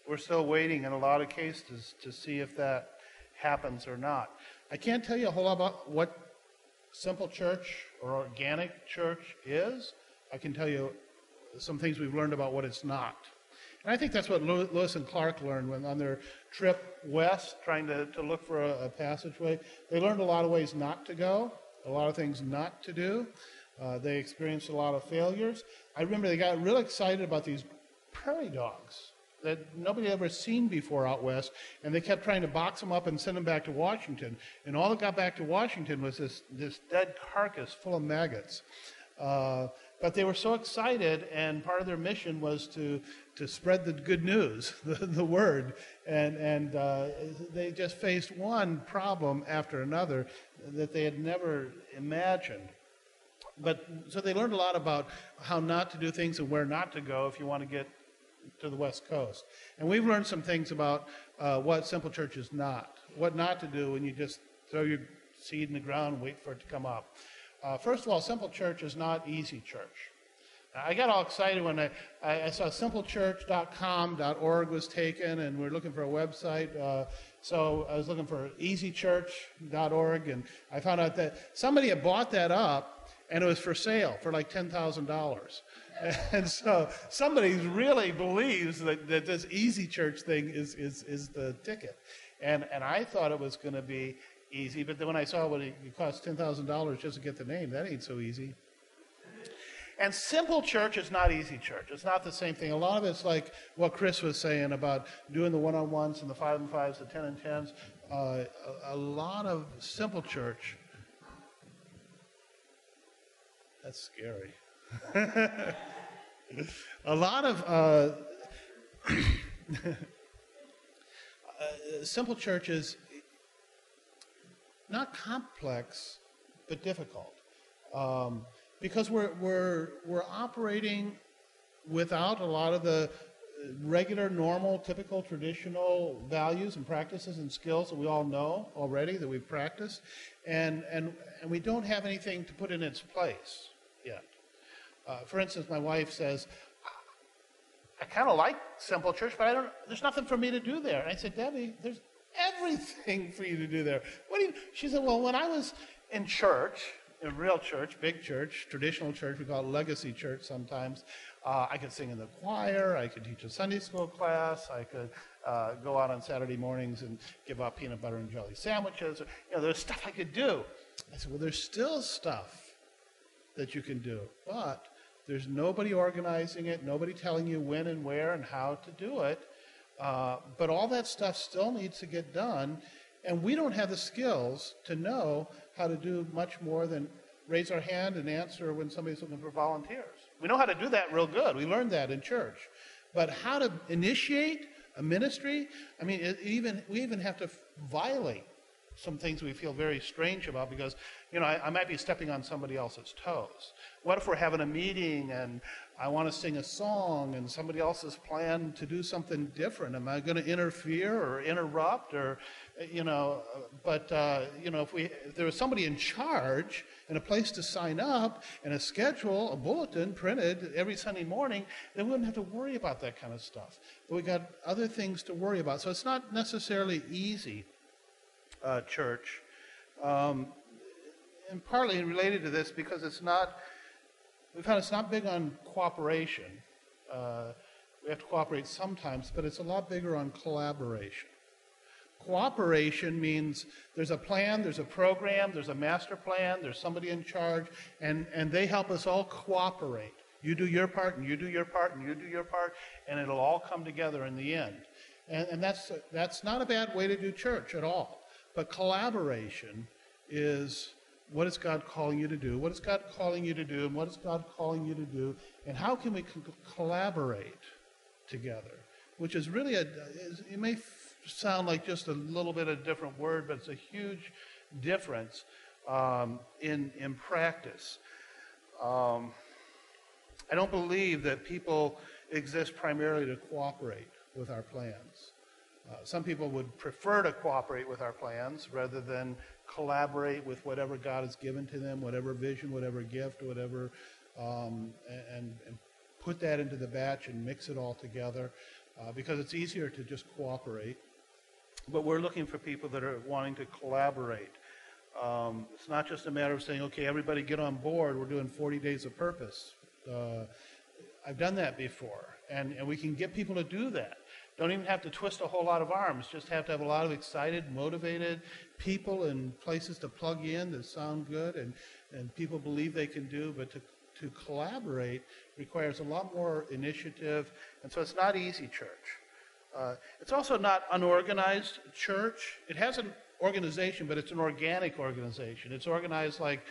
we're still waiting in a lot of cases to see if that happens or not. I can't tell you a whole lot about what simple church or organic church is. I can tell you some things we've learned about what it's not. And I think that's what Lewis and Clark learned when on their trip west, trying to look for a passageway. They learned a lot of ways not to go, a lot of things not to do. They experienced a lot of failures. I remember they got real excited about these prairie dogs that nobody had ever seen before out west, and they kept trying to box them up and send them back to Washington. And all that got back to Washington was this dead carcass full of maggots. But they were so excited, and part of their mission was to spread the good news, the word. And they just faced one problem after another that they had never imagined. But so they learned a lot about how not to do things and where not to go if you want to get to the West Coast. And we've learned some things about what simple church is not, what not to do when you just throw your seed in the ground and wait for it to come up. First of all, simple church is not easy church. I got all excited when I saw simplechurch.com.org was taken, and we're looking for a website. So I was looking for easychurch.org, and I found out that somebody had bought that up, and it was for sale for like $10,000. And so somebody really believes that this easy church thing is the ticket. And I thought it was going to be easy, but then when I saw what it cost $10,000 just to get the name, that ain't so easy. And simple church is not easy church. It's not the same thing. A lot of it's like what Chris was saying about doing the one-on-ones and the 5 and 5s, the 10 and 10s. A lot of simple church, that's scary. A lot of simple church is not complex, but difficult. Because we're operating without a lot of the regular, normal, typical, traditional values and practices and skills that we all know already, that we've practiced, and we don't have anything to put in its place yet. For instance, my wife says, I kind of like simple church, but there's nothing for me to do there. And I said, Debbie, there's everything for you to do there. What do you? She said, well, when I was in church, in real church, big church, traditional church, we call it legacy church sometimes, I could sing in the choir, I could teach a Sunday school class, I could go out on Saturday mornings and give out peanut butter and jelly sandwiches. There's stuff I could do. I said, well, there's still stuff that you can do, but there's nobody organizing it, nobody telling you when and where and how to do it. But all that stuff still needs to get done, and we don't have the skills to know how to do much more than raise our hand and answer when somebody's looking for volunteers. We know how to do that real good. We learned that in church. But how to initiate a ministry, we even have to violate some things we feel very strange about because, I might be stepping on somebody else's toes. What if we're having a meeting and I want to sing a song and somebody else has planned to do something different? Am I going to interfere or interrupt if there was somebody in charge and a place to sign up and a schedule, a bulletin printed every Sunday morning, then we wouldn't have to worry about that kind of stuff. But we got other things to worry about. So it's not necessarily easy. Church, and partly related to this because we found it's not big on cooperation. We have to cooperate sometimes, but it's a lot bigger on collaboration. Cooperation means there's a plan, there's a program, there's a master plan, there's somebody in charge, and they help us all cooperate. You do your part, and you do your part, and you do your part, and it'll all come together in the end. And that's not a bad way to do church at all. But collaboration is what is God calling you to do? What is God calling you to do? And what is God calling you to do? And how can we collaborate together? Which is really it may sound like just a little bit of a different word, but it's a huge difference in practice. I don't believe that people exist primarily to cooperate with our plans. Some people would prefer to cooperate with our plans rather than collaborate with whatever God has given to them, whatever vision, whatever gift, whatever, and put that into the batch and mix it all together because it's easier to just cooperate. But we're looking for people that are wanting to collaborate. It's not just a matter of saying, okay, everybody get on board, we're doing 40 days of purpose. I've done that before, and we can get people to do that. Don't even have to twist a whole lot of arms, just have to have a lot of excited, motivated people and places to plug in that sound good and people believe they can do, but to collaborate requires a lot more initiative, and so it's not easy church. It's also not unorganized church. It has an organization, but it's an organic organization. It's organized like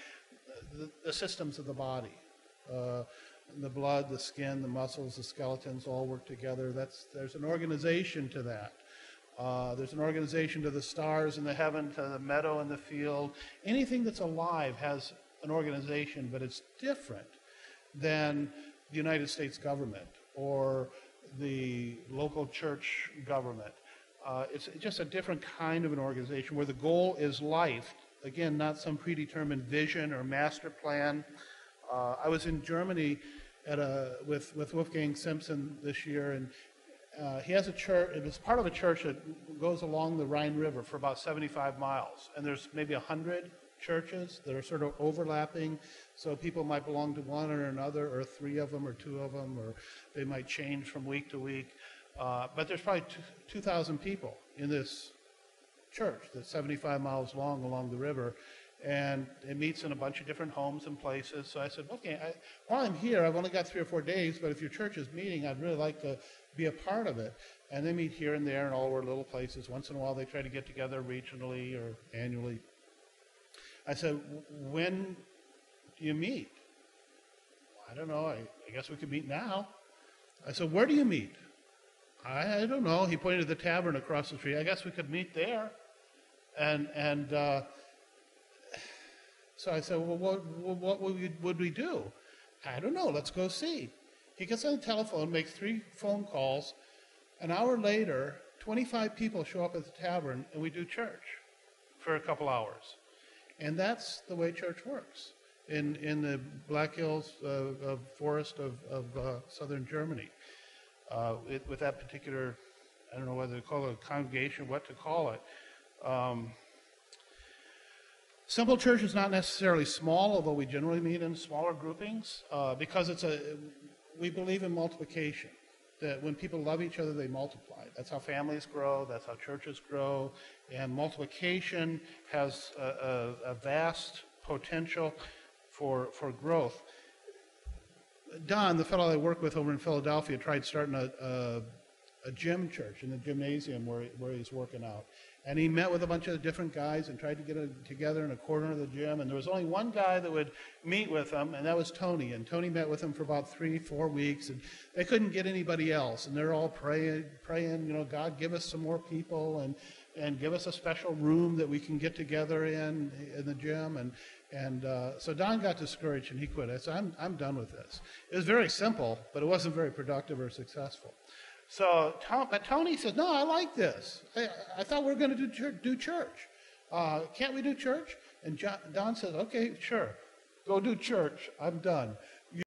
the systems of the body. The blood, the skin, the muscles, the skeletons all work together. There's an organization to that. There's an organization to the stars in the heaven, to the meadow in the field. Anything that's alive has an organization, but it's different than the United States government or the local church government. It's just a different kind of an organization where the goal is life. Again, not some predetermined vision or master plan. I was in Germany with Wolfgang Simpson this year, and he has a church. It was part of a church that goes along the Rhine River for about 75 miles, and there's maybe 100 churches that are sort of overlapping, so people might belong to one or another, or three of them, or two of them, or they might change from week to week. But there's probably 2,000 people in this church that's 75 miles long along the river, and it meets in a bunch of different homes and places. So I said, okay, while I'm here, I've only got 3 or 4 days, but if your church is meeting, I'd really like to be a part of it. And they meet here and there in all our little places. Once in a while, they try to get together regionally or annually. I said, when do you meet? I don't know. I guess we could meet now. I said, where do you meet? I don't know. He pointed to the tavern across the street. I guess we could meet there. And so I said, well, what would we do? I don't know. Let's go see. He gets on the telephone, makes 3 phone calls. An hour later, 25 people show up at the tavern, and we do church for a couple hours. And that's the way church works in the Black Hills forest of southern Germany. With that particular, I don't know whether to call it a congregation, what to call it. Simple church is not necessarily small, although we generally meet in smaller groupings, because we believe in multiplication, that when people love each other, they multiply. That's how families grow, that's how churches grow, and multiplication has a vast potential for growth. Don, the fellow I work with over in Philadelphia, tried starting a gym church in the gymnasium where he's working out. And he met with a bunch of different guys and tried to get together in a corner of the gym. And there was only one guy that would meet with him, and that was Tony. And Tony met with him for about 3-4 weeks, and they couldn't get anybody else. And they're all praying, God, give us some more people and give us a special room that we can get together in the gym. And so Don got discouraged and he quit. I said, I'm done with this. It was very simple, but it wasn't very productive or successful. So, but Tony said, no, I like this. I thought we were going to do church. Can't we do church? And Don said, okay, sure. Go do church. I'm done.